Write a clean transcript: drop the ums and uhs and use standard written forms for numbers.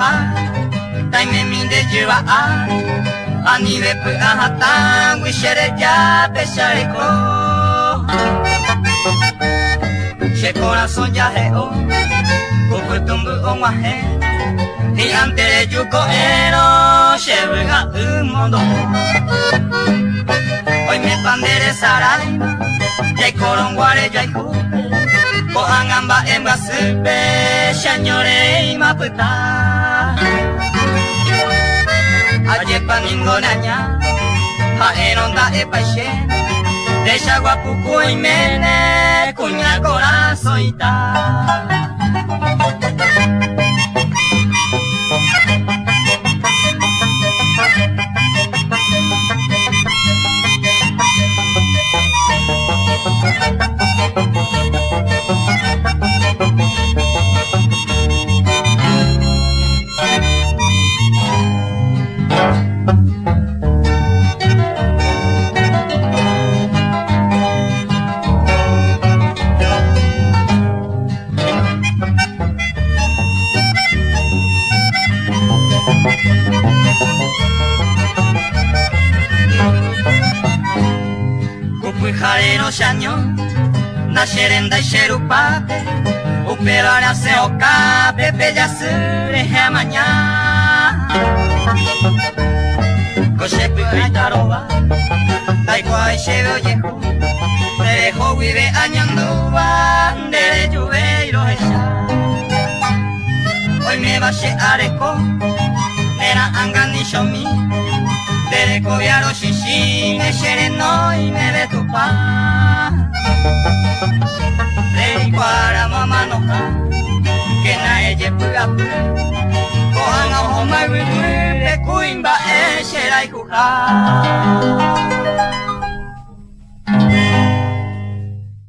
ma tai me min de jua ani ve pu ahata wishere ya pesare ko she corazón ya heo kuku tumbu onwahe ni ante yuko ero shebu ga umondo hoy me pandere sarai jai korong ware jai hu ko angamba emba sube shanyore imaputa aje paningo nanya ha enonda e paishe desha guapuku imene kunya corazón ita Jarero shaño, nasherenda isherupape, uperara se okape, peyasure hemanya. Koshepu aitaroba, daikwa ishebe oyehu, derejo vive añanduba, dere yuveiro esha. Hoy me bashe areko, nera angani shomi. Dereko yaro shishi me shere no me ve tu pa Rei kwara mama no ha ke na eje puga pu ko anga ho mai wi pe kuimba e sherai ku ha